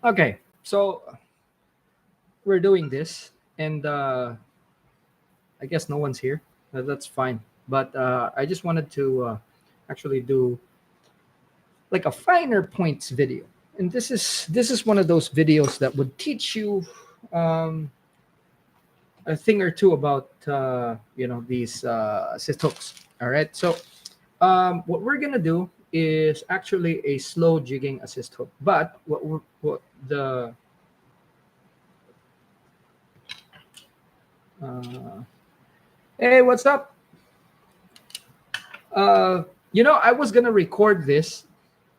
Okay, so we're doing this, and I guess no one's here. That's fine. But I just wanted to actually do like a finer points video, and this is one of those videos that would teach you um, a thing or two about these assist hooks. All right, so what we're gonna do is actually a slow jigging assist hook, but what the uh, hey, what's up? uh I was gonna record this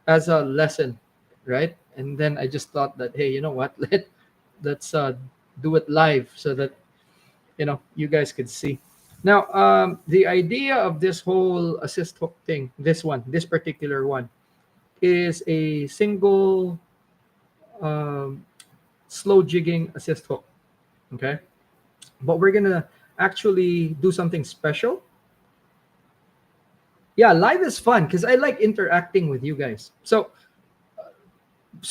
as a lesson, right? And then I just thought that, hey, you know what, let's do it live so that you guys could see. Now, the idea of this whole assist hook thing, this particular one, is a single um, slow jigging assist hook. Okay, but we're gonna actually do something special. Yeah, live is fun because I like interacting with you guys. So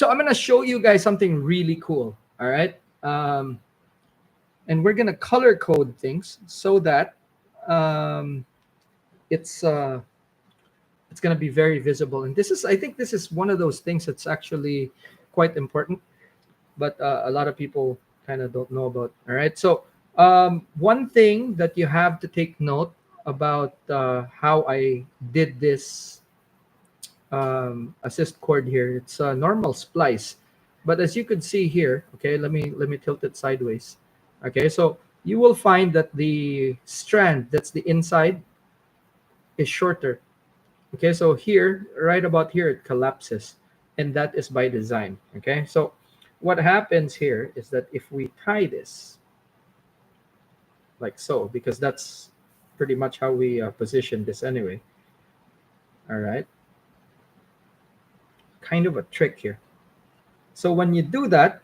I'm gonna show you guys something really cool. All right, and we're gonna color code things so that um, it's it's gonna be very visible. And I think this is one of those things that's actually quite important, but a lot of people kind of don't know about. All right, so one thing that you have to take note about how I did this assist cord here. It's a normal splice, but as you could see here, okay, let me tilt it sideways. Okay, so you will find that the strand that's the inside is shorter. Okay, so here, right about here, it collapses, and that is by design. Okay, so what happens here is that if we tie this like so, because that's pretty much how we position this anyway. All right, kind of a trick here. So when you do that,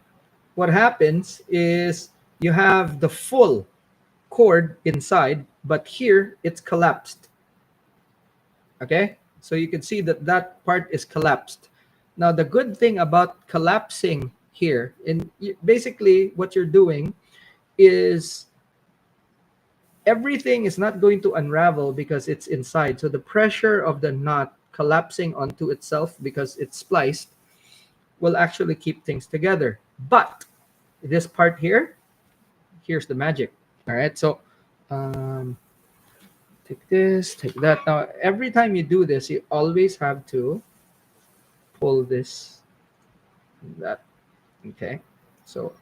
what happens is you have the full cord inside, but here it's collapsed. Okay, so you can see that that part is collapsed. Now the good thing about collapsing here, and basically what you're doing is everything is not going to unravel because it's inside. So the pressure of the knot collapsing onto itself because it's spliced will actually keep things together. But this part here, here's the magic. All right, so um, take this, take that. Now every time you do this, you always have to pull this and that. Okay, so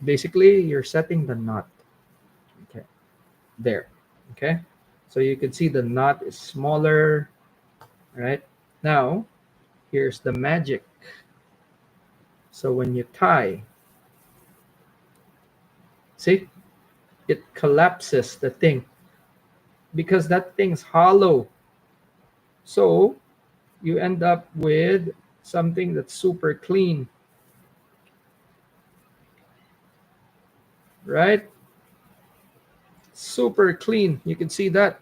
basically you're setting the knot. Okay, there. Okay, so you can see the knot is smaller. Right, now here's the magic. So when you tie, see, it collapses the thing because that thing's hollow. So you end up with something that's super clean, right? Super clean. You can see that.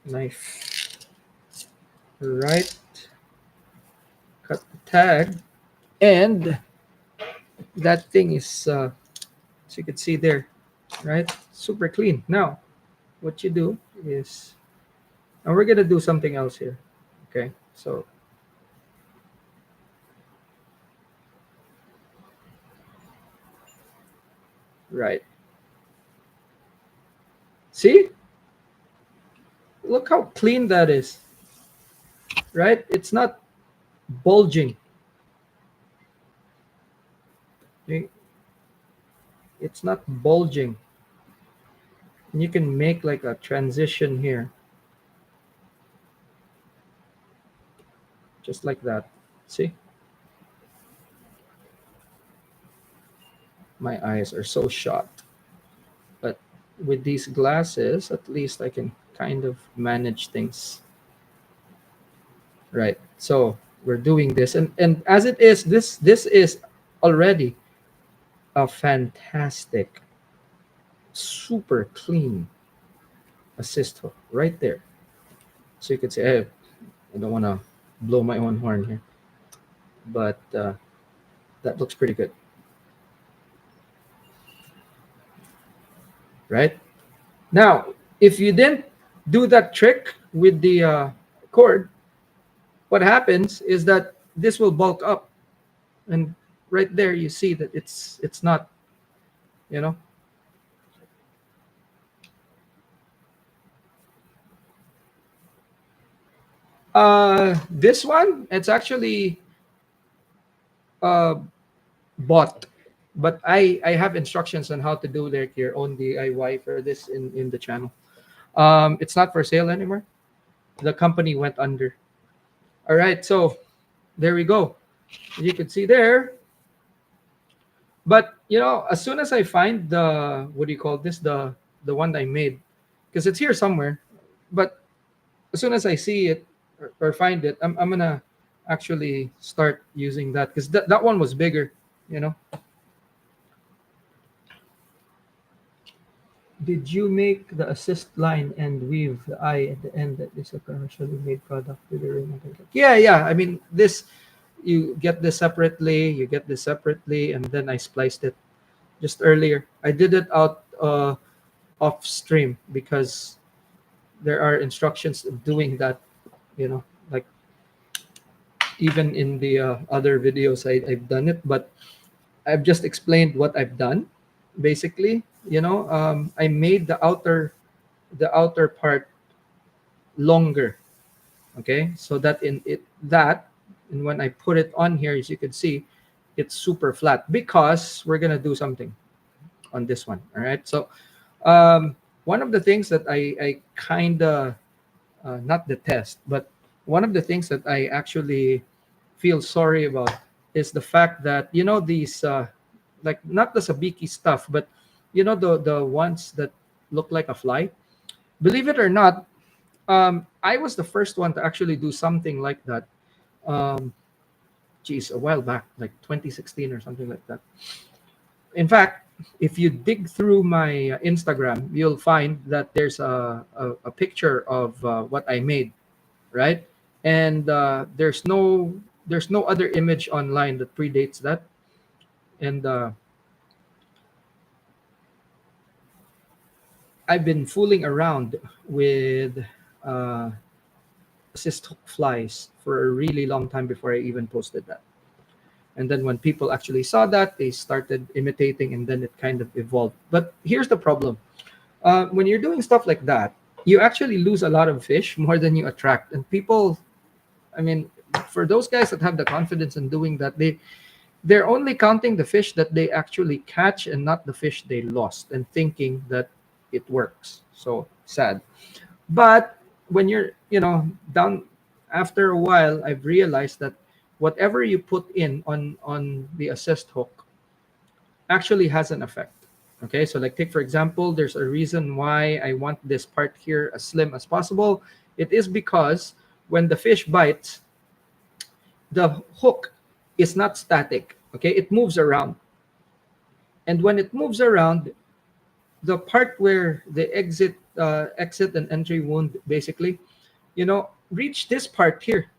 Knife. Right. Cut the tag. And that thing is, as you can see there, right? Super clean. Now, what you do is, and we're going to do something else here. Okay. So, right. See? Look how clean that is, right? It's not bulging. It's not bulging. And you can make like a transition here. Just like that. See? My eyes are so shot. But with these glasses, at least I can kind of manage things. Right. So we're doing this. And as it is, this is already a fantastic, super clean assist hook right there. So you could say, hey, I don't want to blow my own horn here, but that looks pretty good, right? Now, if you didn't do that trick with the cord, what happens is that this will bulk up, and right there you see that it's not, you know. This one, it's actually uh, bought, but I have instructions on how to do like your own DIY for this in the channel. It's not for sale anymore. The company went under. All right, so there we go. You can see there. But as soon as I find the, what do you call this, the one I made, because it's here somewhere. But as soon as I see it or find it, I'm gonna actually start using that, because that one was bigger. You know. Did you make the assist line and weave the eye at the end that is a commercially made product with the ring? Yeah, yeah. I mean, this, you get this separately, you get this separately, and then I spliced it just earlier. I did it out off stream because there are instructions of doing that. Like even in the other videos, I've done it, but I've just explained what I've done. Basically, I made the outer part longer, okay, so that in it that and when I put it on here, as you can see, it's super flat because we're gonna do something on this one. All right, so one of the things that I kind of not detest, but one of the things that I actually feel sorry about is the fact that these like not the sabiki stuff, but the ones that look like a fly. Believe it or not, I was the first one to actually do something like that. Um, Geez, a while back, like 2016 or something like that. In fact, if you dig through my Instagram, you'll find that there's a picture of what I made, right? And there's no other image online that predates that. And I've been fooling around with uh, assist hook flies for a really long time before I even posted that. And then when people actually saw that, they started imitating, and then it kind of evolved. But here's the problem: when you're doing stuff like that, you actually lose a lot of fish more than you attract. And people, I mean, for those guys that have the confidence in doing that, they're only counting the fish that they actually catch and not the fish they lost, and thinking that it works. So sad. But when you're, down, after a while, I've realized that whatever you put in on the assist hook actually has an effect. Okay, so like take for example, there's a reason why I want this part here as slim as possible. It is because when the fish bites, the hook is not static. Okay, it moves around, and when it moves around, the part where the exit and entry wound basically, reach this part here.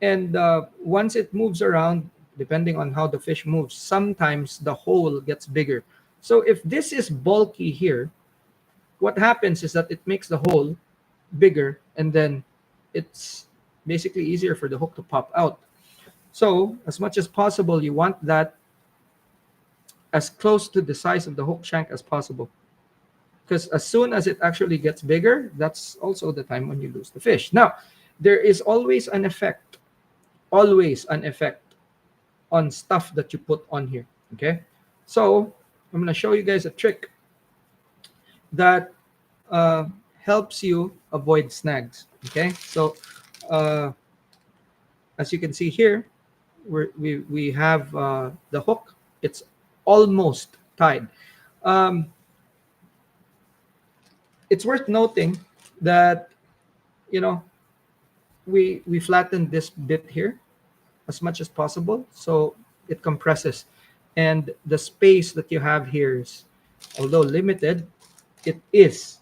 And once it moves around, depending on how the fish moves, sometimes the hole gets bigger. So if this is bulky here, what happens is that it makes the hole bigger, and then it's basically easier for the hook to pop out. So as much as possible, you want that as close to the size of the hook shank as possible, because as soon as it actually gets bigger, that's also the time when you lose the fish. Now, there is always an effect on stuff that you put on here. Okay, so I'm going to show you guys a trick that uh, helps you avoid snags. Okay, so uh, as you can see here, we have the hook. It's almost tied. um, it's worth noting that you know we flattened this bit here as much as possible. So it compresses, and the space that you have here is, although limited, it is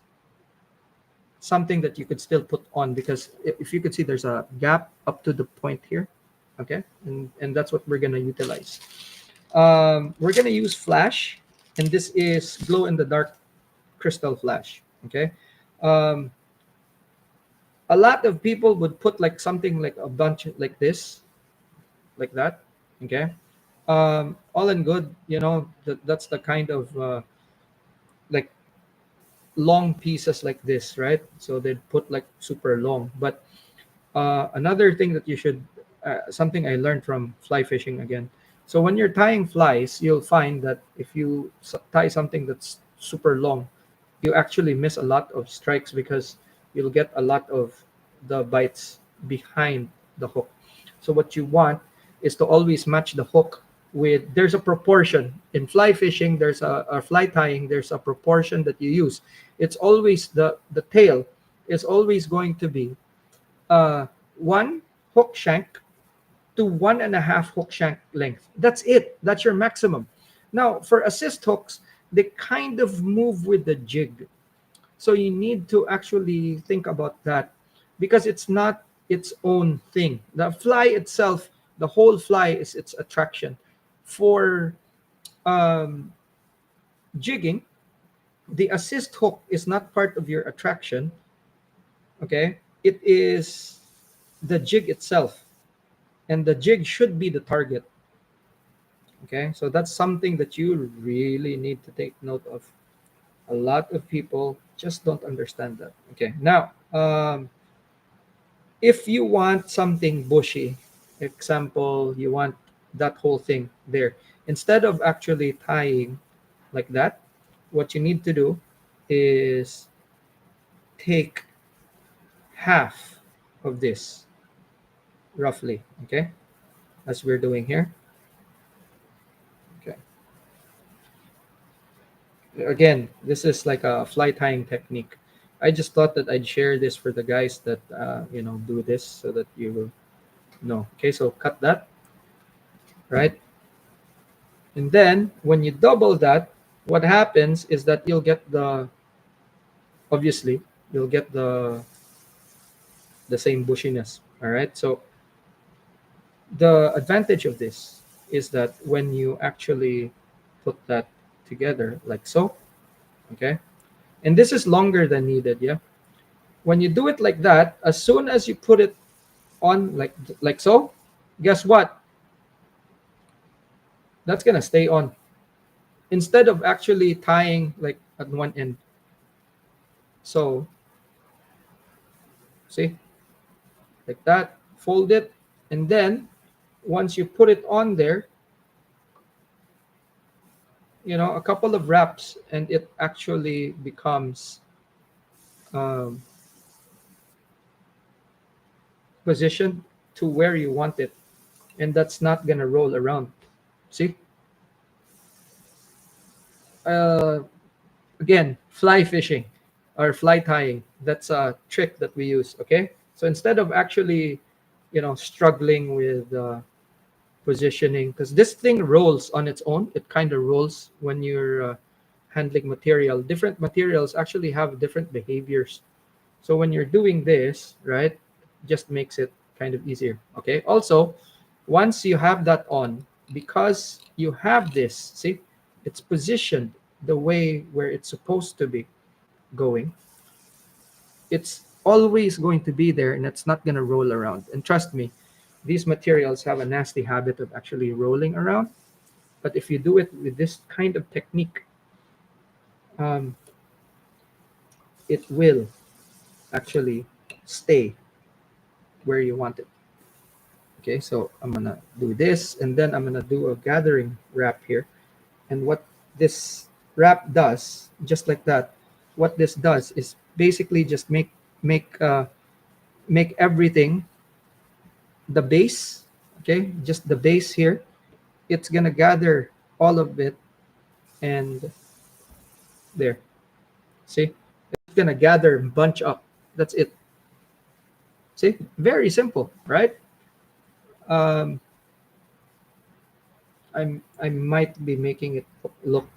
something that you could still put on, because if you could see, there's a gap up to the point here. Okay, and that's what we're gonna utilize. We're gonna use flash, and this is glow in the dark crystal flash. Okay, um, a lot of people would put like something like a bunch like this, like that. Okay, all in good, that's the kind of like long pieces like this, right? So they'd put like super long. But another thing that you should, something I learned from fly fishing again. So when you're tying flies, you'll find that if you tie something that's super long, you actually miss a lot of strikes, because you'll get a lot of the bites behind the hook. So what you want is to always match the hook with, there's a proportion in fly fishing, there's a fly tying, there's a proportion that you use. It's always the tail is always going to be one hook shank to 1.5 hook shank length. That's it. That's your maximum. Now, for assist hooks, they kind of move with the jig. So you need to actually think about that, because it's not its own thing. The fly itself, the whole fly is its attraction. For um, jigging, the assist hook is not part of your attraction. Okay, it is the jig itself, and the jig should be the target. Okay, so that's something that you really need to take note of. A lot of people just don't understand that. Okay, now if you want something bushy, example, you want that whole thing there, instead of actually tying like that, what you need to do is take half of this, roughly. Okay, as we're doing here. Okay, again, this is like a fly tying technique. I just thought that I'd share this for the guys that do this, so that you will know. Okay, so cut that, right? And then when you double that, what happens is that you'll get the, obviously, you'll get the same bushiness. All right. So the advantage of this is that when you actually put that together like so, okay, and this is longer than needed, yeah. When you do it like that, as soon as you put it on like so, guess what? That's gonna stay on, instead of actually tying like at one end. So see, like that, fold it, and then once you put it on there, a couple of wraps, and it actually becomes um, positioned to where you want it, and that's not gonna roll around. See, uh, again, fly fishing or fly tying, that's a trick that we use. Okay, so instead of actually struggling with positioning, because this thing rolls on its own, it kind of rolls when you're handling material. Different materials actually have different behaviors. So when you're doing this, right, just makes it kind of easier. Okay, also, once you have that on, because you have this, see, it's positioned the way where it's supposed to be going. It's always going to be there, and it's not going to roll around. And trust me, these materials have a nasty habit of actually rolling around. But if you do it with this kind of technique, um, it will actually stay where you want it. Okay, so I'm gonna do this, and then I'm gonna do a gathering wrap here. And what this wrap does, just like that, what this does is basically just make everything the base. Okay, just the base here. It's gonna gather all of it, and there. See, it's gonna gather and bunch up. That's it. See, very simple, right? Um, I might be making it look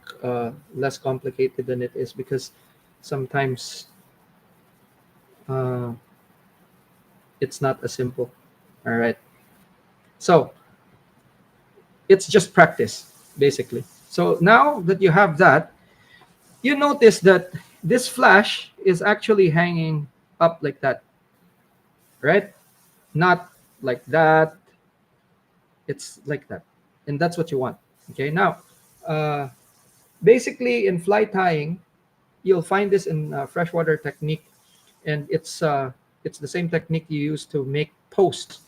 less complicated than it is, because sometimes uh, it's not as simple. All right. So it's just practice, basically. So now that you have that, you notice that this flash is actually hanging up like that, right? Not like that. It's like that. And that's what you want. Okay. Now, uh, basically, in fly tying, you'll find this in freshwater technique, and it's the same technique you use to make posts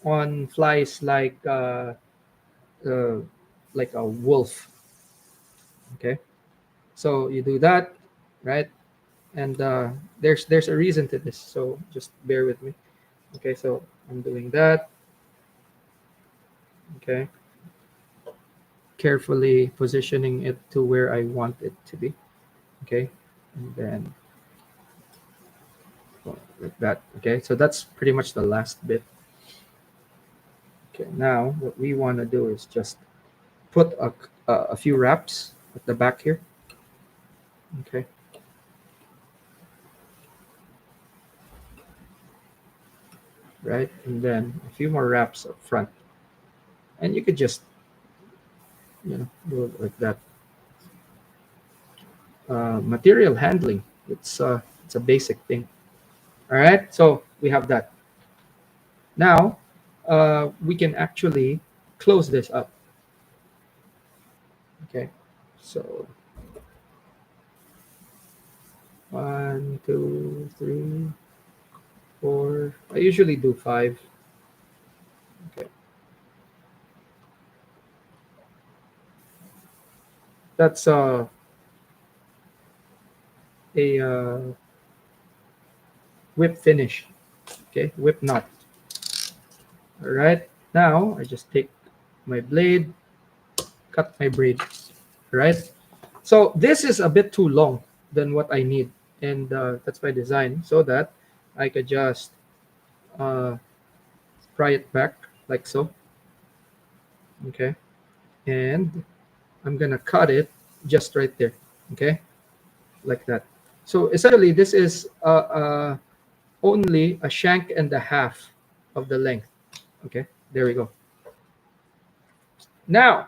on flies uh, like a wolf. Okay, so you do that, right? And there's a reason to this, so just bear with me. Okay, so I'm doing that. Okay, carefully positioning it to where I want it to be. Okay, and then well, like that. Okay, so that's pretty much the last bit. Okay, now what we want to do is just put a few wraps at the back here. Okay, right, and then a few more wraps up front, and you could just do it like that. Material handling, it's a basic thing. All right, so we have that. Now we can actually close this up. Okay, so 1, 2, 3, 4. I usually do 5. Okay, that's a whip finish. Okay, whip knot. All right, now I just take my blade, cut my braid. Right, so this is a bit too long than what I need, and that's by design, so that I could just uh, pry it back like so. Okay, and I'm gonna cut it just right there. Okay, like that. So essentially, this is only a shank and a half of the length. Okay, there we go. Now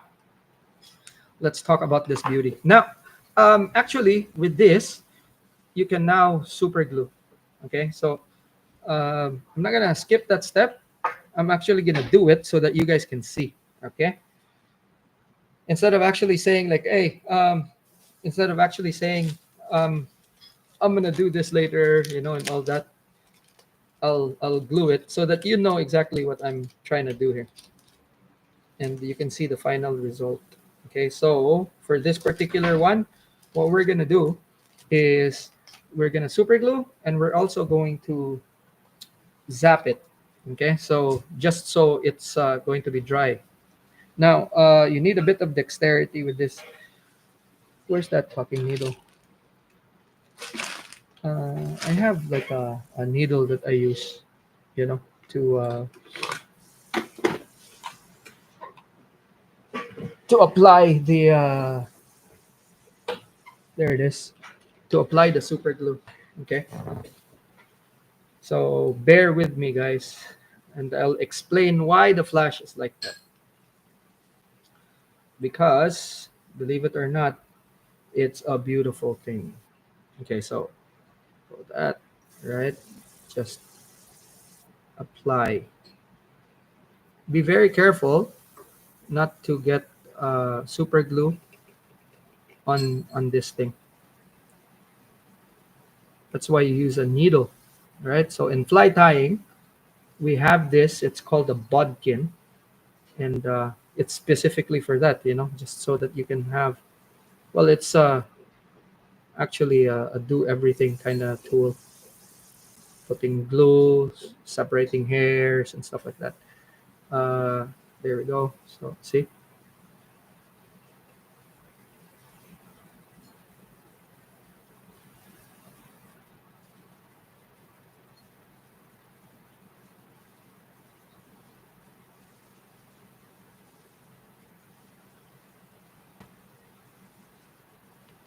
let's talk about this beauty. Now, actually, with this, you can now super glue. Okay, so I'm not gonna skip that step. I'm actually gonna do it so that you guys can see. Okay, instead of actually saying like, hey, instead of actually saying, um, I'm gonna do this later, and all that. I'll glue it so that you know exactly what I'm trying to do here, and you can see the final result. Okay, so for this particular one, what we're gonna do is we're gonna super glue, and we're also going to zap it. Okay, so just so it's going to be dry. Now you need a bit of dexterity with this. Where's that fucking needle? I have like a needle that I use, you know, to apply the there it is, to apply the super glue. Okay, so bear with me, guys, and I'll explain why the flash is like that. Because believe it or not, it's a beautiful thing. Okay, so for that, right, just apply. Be very careful not to get super glue on this thing. That's why you use a needle, right? So in fly tying, we have this. It's called a bodkin, and it's specifically for that. Just so that you can have. Well, it's actually a do everything kind of tool, putting glue, separating hairs, and stuff like that. Uh, there we go. So see.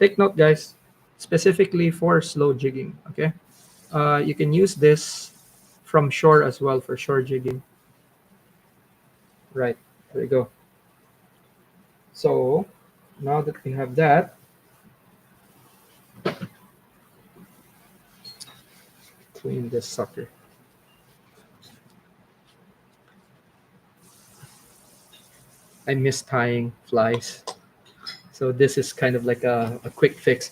Take note, guys, specifically for slow jigging. Okay, you can use this from shore as well for shore jigging. Right, there you go. So now that we have that, clean this sucker. I miss tying flies. So this is kind of like a quick fix.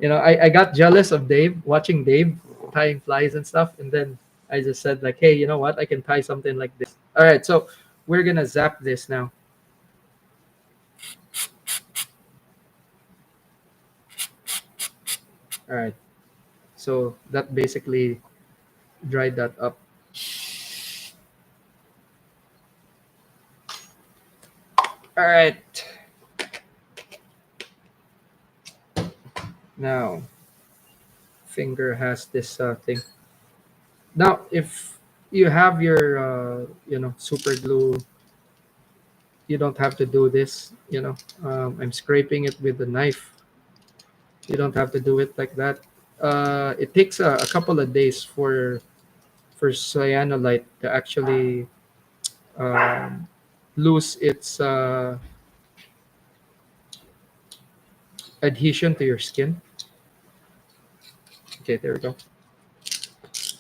I got jealous of Dave, watching Dave tying flies and stuff. And then I just said like, hey, you know what? I can tie something like this. All right. So we're going to zap this now. All right. So that basically dried that up. All right. Now, finger has this thing. Now, if you have your, super glue, you don't have to do this. I'm scraping it with a knife. You don't have to do it like that. It takes a couple of days for cyanolite to actually um, lose its adhesion to your skin. Okay, there we go.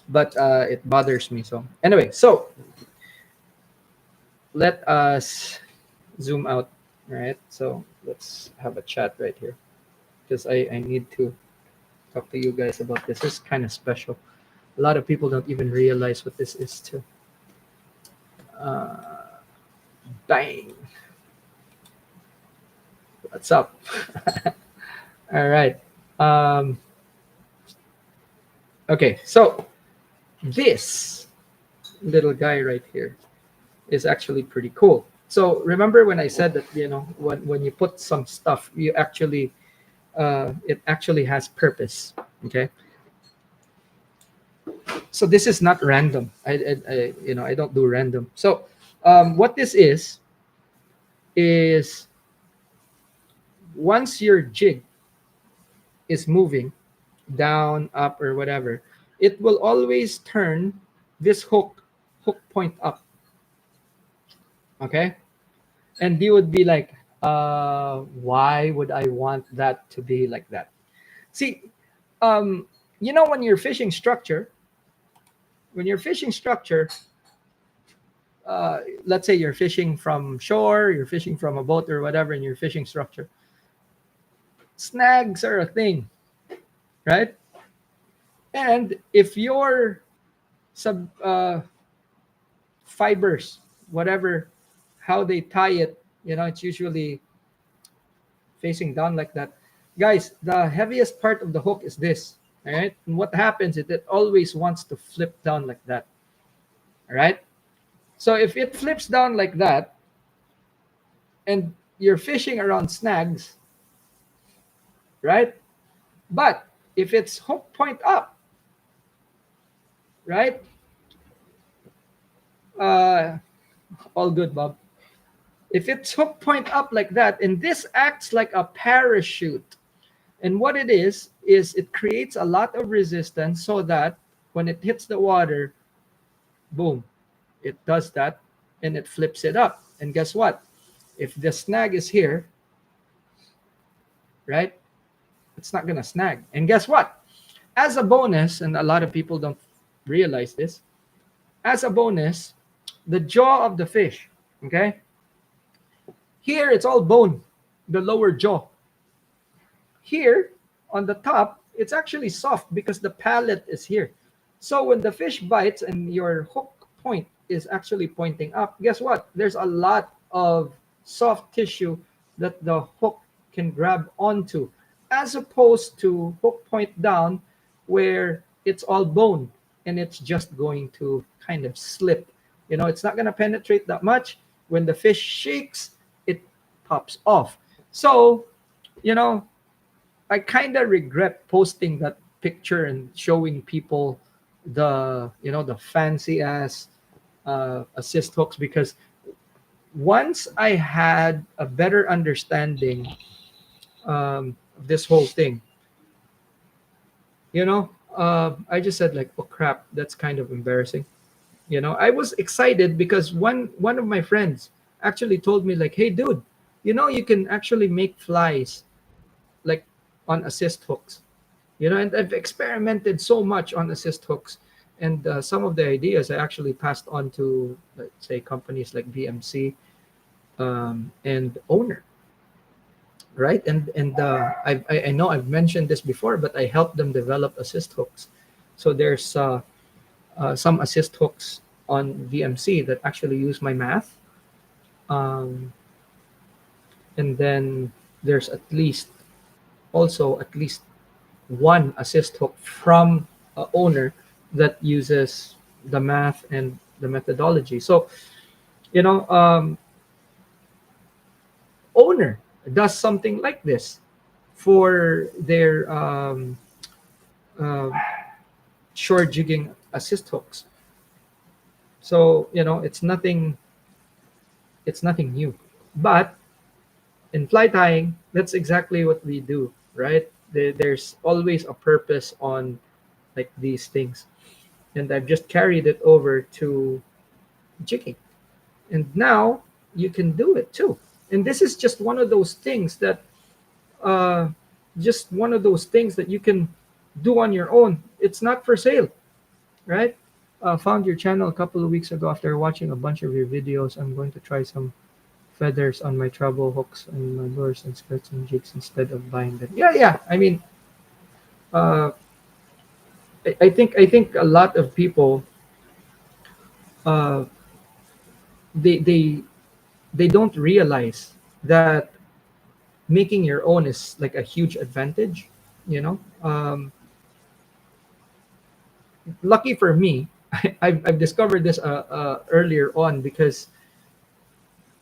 But it bothers me. So anyway, so let us zoom out. All right. So let's have a chat right here because I need to talk to you guys about this. This is kind of special. A lot of people don't even realize what this is too. Uh, Bang. What's up? All right. Um, okay, so this little guy right here is actually pretty cool. So remember when I said that when you put some stuff, you actually it actually has purpose. Okay, so this is not random. I don't do random. So what this is once your jig is moving down, up, or whatever, it will always turn this hook point up. Okay, and you would be like, why would I want that to be like that? See, um, when you're fishing structure, let's say you're fishing from shore, you're fishing from a boat or whatever, and you're fishing structure. Snags are a thing, right? And if your sub fibers, whatever, how they tie it, it's usually facing down like that. Guys, the heaviest part of the hook is this. All right. And what happens is it always wants to flip down like that. All right. So if it flips down like that and you're fishing around snags, right? But if it's hook point up, right? Uh, all good, Bob. If it's hook point up like that, and this acts like a parachute, and what it is it creates a lot of resistance so that when it hits the water, boom, it does that and it flips it up. And guess what? If the snag is here, right, it's not gonna snag. And guess what? As a bonus, and a lot of people don't realize this, as a bonus, the jaw of the fish, okay, here it's all bone, the lower jaw. Here on the top, it's actually soft because the palate is here. So when the fish bites and your hook point is actually pointing up, guess what? There's a lot of soft tissue that the hook can grab onto, as opposed to hook point down where it's all bone and it's just going to kind of slip. It's not going to penetrate that much. When the fish shakes, it pops off. So, I kind of regret posting that picture and showing people the fancy ass assist hooks, because once I had a better understanding of this whole thing, you know, I just said like, oh crap, that's kind of embarrassing. You know, I was excited because one of my friends actually told me like, hey dude, you know, you can actually make flies like on assist hooks. You know, and I've experimented so much on assist hooks, and some of the ideas I actually passed on to, let's say, companies like BMC, and Owner, right? And I know I've mentioned this before, but I helped them develop assist hooks. So there's some assist hooks on VMC that actually use my math, um, and then there's at least one assist hook from a owner that uses the math and the methodology. So, you know, owner does something like this for their uh, shore jigging assist hooks. So, you know, it's nothing new. But in fly tying, that's exactly what we do, right? There's always a purpose on like these things, and I've just carried it over to jigging, and now you can do it too. And this is uh, just one of those things that you can do on your own. It's not for sale, right? Found your channel a couple of weeks ago after watching a bunch of your videos. I'm going to try some feathers on my treble hooks and my lures and skirts and jigs instead of buying them. Yeah, yeah. I mean, uh, I think a lot of people, uh, they they they don't realize that making your own is like a huge advantage. You know, lucky for me, I've discovered this earlier on because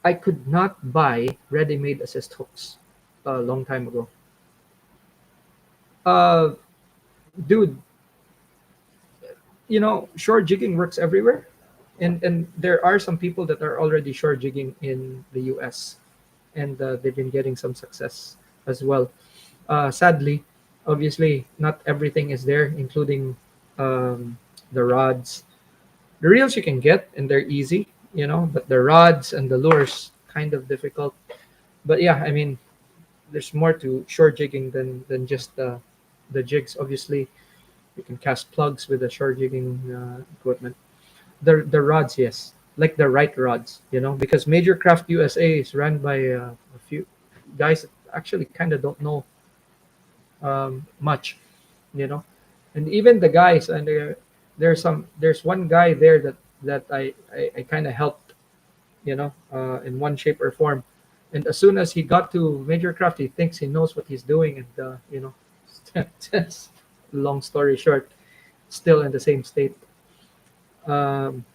I could not buy ready-made assist hooks a long time ago. Uh, Dude, you know, shore jigging works everywhere, and there are some people that are already shore jigging in the U.S., and they've been getting some success as well. Sadly, obviously, not everything is there, including the rods. The reels you can get, and they're easy, you know, but the rods and the lures kind of difficult. But yeah, I mean, there's more to shore jigging than just the jigs. Obviously, you can cast plugs with the shore jigging equipment. The rods, yes, like the right rods, you know, because Major Craft USA is run by a few guys that actually kind of don't know much, you know, and even the guys, and there's one guy there that I kind of helped, you know, in one shape or form. And as soon as he got to Major Craft, he thinks he knows what he's doing, and you know, just long story short, still in the same state. Um,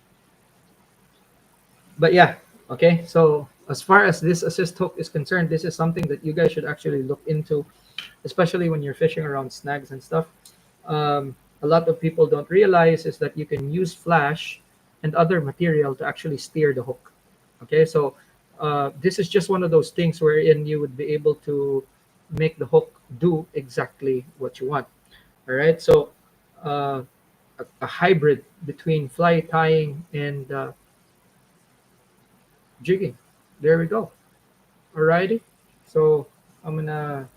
but yeah, okay. So as far as this assist hook is concerned, this is something that you guys should actually look into, especially when you're fishing around snags and stuff. A lot of people don't realize is that you can use flash and other material to actually steer the hook. Okay, so this is just one of those things wherein you would be able to make the hook do exactly what you want. All right, so uh, a hybrid between fly tying and jigging. There we go. Alrighty. So I'm gonna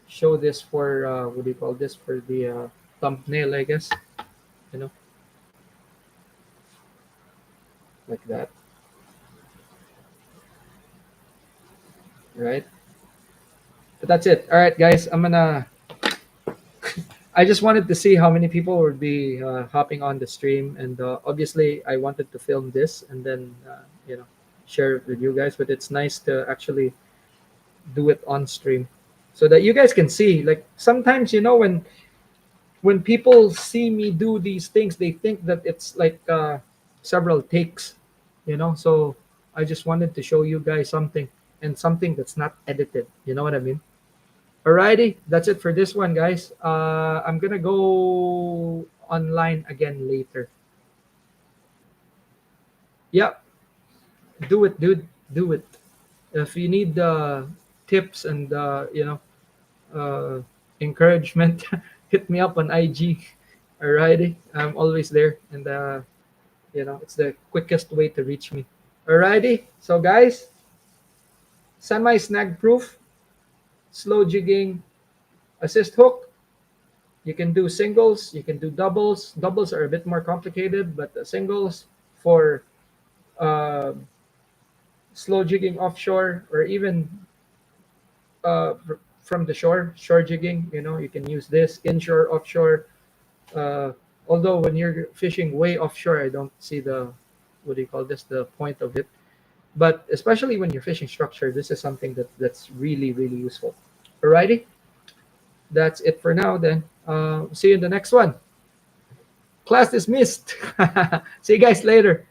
show this for what do you call this, for the thumbnail, I guess. You know, like that. Right. But that's it. All right, guys. I just wanted to see how many people would be hopping on the stream, and obviously I wanted to film this and then you know, share it with you guys. But it's nice to actually do it on stream so that you guys can see. Like sometimes, you know, when people see me do these things, they think that it's like several takes, you know. So I just wanted to show you guys something, and something that's not edited. You know what I mean? Alrighty, that's it for this one, guys. I'm gonna go online again later. Yeah, do it, dude. Do it. If you need tips and you know, uh, encouragement, hit me up on IG. Alrighty, I'm always there, and it's the quickest way to reach me. Alrighty, so guys, semi snag proof, slow jigging, assist hook. You can do singles, you can do doubles. Doubles are a bit more complicated, but the singles for uh, slow jigging offshore, or even from the shore jigging. You can use this inshore, offshore. Uh, Although when you're fishing way offshore, I don't see the what do you call this, the point of it. But especially when you're fishing structure, this is something that's really really useful. Alrighty, that's it for now. Then see you in the next one. Class dismissed. See you guys later.